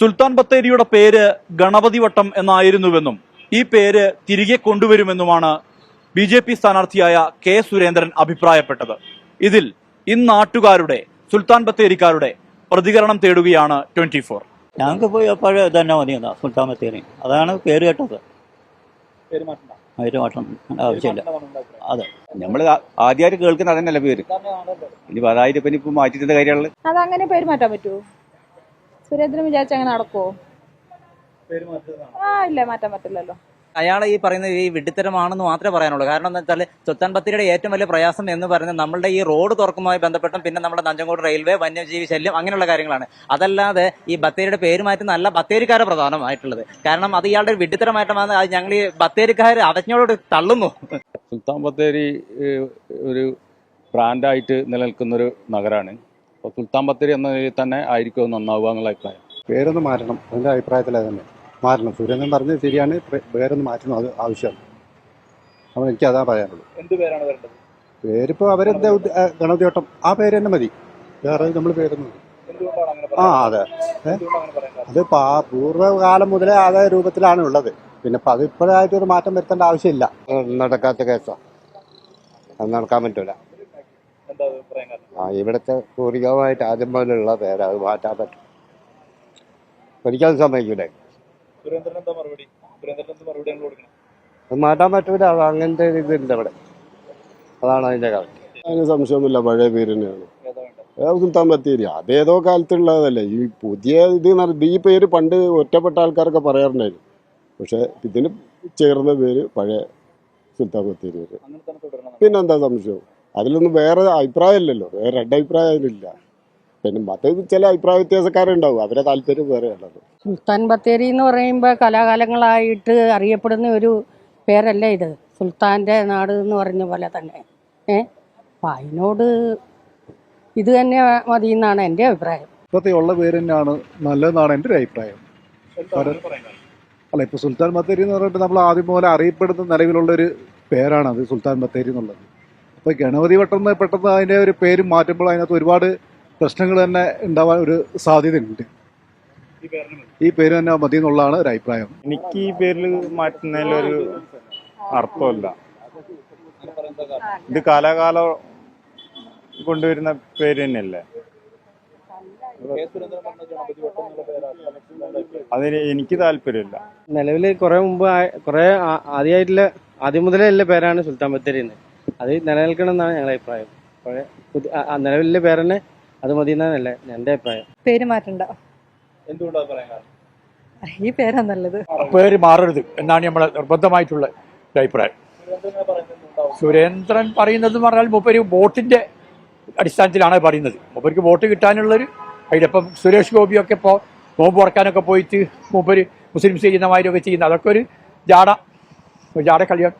സുൽത്താൻ ബത്തേരിയുടെ പേര് ഗണപതിവട്ടം എന്നായിരുന്നുവെന്നും ഈ പേര് തിരികെ കൊണ്ടുവരുമെന്നുമാണ് BJP സ്ഥാനാർത്ഥിയായ കെ സുരേന്ദ്രൻ അഭിപ്രായപ്പെട്ടത്. ഇതിൽ ഇന്നാട്ടുകാരുടെ സുൽത്താൻ ബത്തേരിക്കാരുടെ പ്രതികരണം തേടുകയാണ് 24. ഞങ്ങൾക്ക് പോയി എപ്പോഴും തന്നെ മതിയെന്നാ സുൽത്താൻ ബത്തേരി. അതാണ് പേര് കേട്ടത്. പേര് മാറ്റം ആവശ്യമില്ല. അതെ, നമ്മൾ ആദ്യമായിട്ട് കേൾക്കുന്ന അതന്നെയല്ല പേര്. ഇനി അതായത് ഇപ്പൊ മാറ്റിന്റെ കാര്യമുള്ളത് അതങ്ങനെ പേര് മാറ്റാൻ പറ്റുമോ? സുരേന്ദ്രൻ വിചാരിച്ച അങ്ങനെ നടക്കുവോ? ഇല്ല, മാറ്റാൻ പറ്റില്ലല്ലോ. അയാൾ ഈ പറയുന്നത് ഈ വിഡ്ഢിത്തരമാണെന്ന് മാത്രമേ പറയാനുള്ളൂ. കാരണം എന്താ വെച്ചാൽ സുൽത്താൻ ബത്തേരിയുടെ ഏറ്റവും വലിയ പ്രയാസം എന്ന് പറയുന്നത് നമ്മളുടെ ഈ റോഡ് തുറക്കുമായി ബന്ധപ്പെട്ടും പിന്നെ നമ്മുടെ നഞ്ചങ്കോട് റെയിൽവേ, വന്യജീവി ശല്യം, അങ്ങനെയുള്ള കാര്യങ്ങളാണ്. അതല്ലാതെ ഈ ബത്തേരിയുടെ പേര് മാറ്റുന്ന അല്ല ബത്തേരിക്കാരെ പ്രധാനമായിട്ടുള്ളത്. കാരണം അത് ഇയാളുടെ ഒരു വിഡ്ഢിത്തരമായിട്ടാണ് അത് ഞങ്ങൾ ഈ ബത്തേരിക്കാർ അവജ്ഞയോട് തള്ളുന്നു. സുൽത്താൻ ബത്തേരി ഒരു ബ്രാൻഡായിട്ട് നിലനിൽക്കുന്നൊരു നഗരമാണ്. അപ്പോൾ സുൽത്താൻ ബത്തേരി എന്ന നിലയിൽ തന്നെ ആയിരിക്കും നന്നാവുക എന്നുള്ള അഭിപ്രായം. പേരൊന്ന് മാറ്റണം, എൻ്റെ അഭിപ്രായത്തിൽ തന്നെ മാറ്റണം. സുരേന്ദ്രൻ പറഞ്ഞത് ശരിയാണ്, പേരൊന്ന് മാറ്റണം, അത് ആവശ്യമാണ്. അപ്പോൾ എനിക്ക് അതാ പറയാനുള്ളൂ. എന്ത് പേരാണ് വേണ്ടത്? പേരിപ്പോൾ അവരെന്താ ഗണപതിവട്ടം, ആ പേര് തന്നെ മതി, വേറെ നമ്മൾ പേരൊന്നും. അതെ, അത് പൂർവ്വകാലം മുതലേ അതേ രൂപത്തിലാണ് ഉള്ളത്. പിന്നെ ഇപ്പം അത് ഇപ്പോഴായിട്ടൊരു മാറ്റം വരുത്തേണ്ട ആവശ്യമില്ല. നടക്കാത്ത കേസാണ്, അത് നടക്കാൻ പറ്റില്ല. ഇവിടുത്തെ പൂർവികമായിട്ട് ആദ്യം മുതലുള്ള പേര് അത് മാറ്റാൻ പറ്റും. ഒരിക്കലും സമ്മതിക്കൂലേ, അത് മാറ്റാൻ പറ്റൂല. അത് അങ്ങനത്തെ ഇതുണ്ട് അവിടെ, അതാണ് അതിന്റെ കാര്യം. അതിന് സംശയമൊന്നുമില്ല, പഴയ പേര് തന്നെയാണ് സുൽത്താൻ ബത്തേരി. അതേതോ കാലത്തുള്ളതല്ലേ. ഈ പുതിയ ഈ പേര് പണ്ട് ഒറ്റപ്പെട്ട ആൾക്കാരൊക്കെ പറയാറുണ്ടായിരുന്നു. പക്ഷെ ഇതിന് ചേർന്ന പേര് പഴയ സുൽത്താൻ ബത്തേരി പേര്. പിന്നെന്താ സംശയം? അതിലൊന്നും വേറെ അഭിപ്രായമില്ലല്ലോ, വേറെ രണ്ടഭിപ്രായം അതിലില്ല. പിന്നെ മറ്റേ ചില അഭിപ്രായ വ്യത്യാസക്കാരുണ്ടാവും, അവരെ താല്പര്യം വേറെയുള്ളത്. സുൽത്താൻ ബത്തേരി എന്ന് പറയുമ്പോൾ കലാകാലങ്ങളായിട്ട് അറിയപ്പെടുന്ന ഒരു പേരല്ലേ ഇത്, സുൽത്താൻ്റെ നാട് എന്ന് പറഞ്ഞ പോലെ തന്നെ. അപ്പം അതിനോട് ഇത് തന്നെ മതി എന്നാണ് എൻ്റെ അഭിപ്രായം. ഇപ്പോഴത്തെ ഉള്ള പേര് തന്നെയാണ് നല്ലതെന്നാണ് എൻ്റെ ഒരു അഭിപ്രായം. അല്ല, ഇപ്പോൾ സുൽത്താൻ ബത്തേരി എന്ന് പറഞ്ഞിട്ട് നമ്മൾ ആദ്യം പോലെ അറിയപ്പെടുന്ന നിലവിലുള്ളൊരു പേരാണത് സുൽത്താൻ ബത്തേരി എന്നുള്ളത്. അപ്പോൾ ഗണപതി വട്ടം പെട്ടെന്ന് അതിൻ്റെ ഒരു പേര് മാറ്റുമ്പോൾ അതിനകത്ത് ഒരുപാട് പ്രശ്നങ്ങൾ തന്നെ ഉണ്ടാവാൻ ഒരു സാധ്യതയുണ്ട്. ഈ പേര് തന്നെ മതി എന്നുള്ളതാണ് ഒരു അഭിപ്രായം. എനിക്ക് ഈ പേരിൽ മാറ്റുന്നതിലൊരു അർത്ഥമില്ല. ഇത് കാലാകാലം കൊണ്ടുവരുന്ന പേര് തന്നെയല്ലേ. അതിന് എനിക്ക് താല്പര്യമില്ല. നിലവിൽ കുറെ മുമ്പ് ആദ്യം മുതലേ പേരാണ് സുൽത്താൻ ബത്തേരി എന്ന്. അത് നിലനിൽക്കണം എന്നാണ് ഞങ്ങളുടെ അഭിപ്രായം. നിലവിലെ പേര് തന്നെ അത് മതി എന്നാണല്ലേ എൻ്റെ അഭിപ്രായം. പേര് മാറ്റണ്ട. ഈ പേരാ നല്ലത്. പേര് മാറരുത് എന്നാണ് നമ്മുടെ നിർബന്ധമായിട്ടുള്ള അഭിപ്രായം. സുരേന്ദ്രൻ പറയുന്നത് പറഞ്ഞാൽ മൂപ്പര് വോട്ടിന്റെ അടിസ്ഥാനത്തിലാണ് പറയുന്നത്. മൂപ്പർക്ക് വോട്ട് കിട്ടാനുള്ളൊരു അതിലിപ്പം സുരേഷ് ഗോപിയൊക്കെ ഇപ്പോൾ നോമ്പ് തുറക്കാനൊക്കെ പോയിട്ട് മൂപ്പര് മുസ്ലിംസ് ചെയ്യുന്ന മാതിരിയൊക്കെ ചെയ്യുന്ന അതൊക്കെ ഒരു ജാട കളിയാണ്.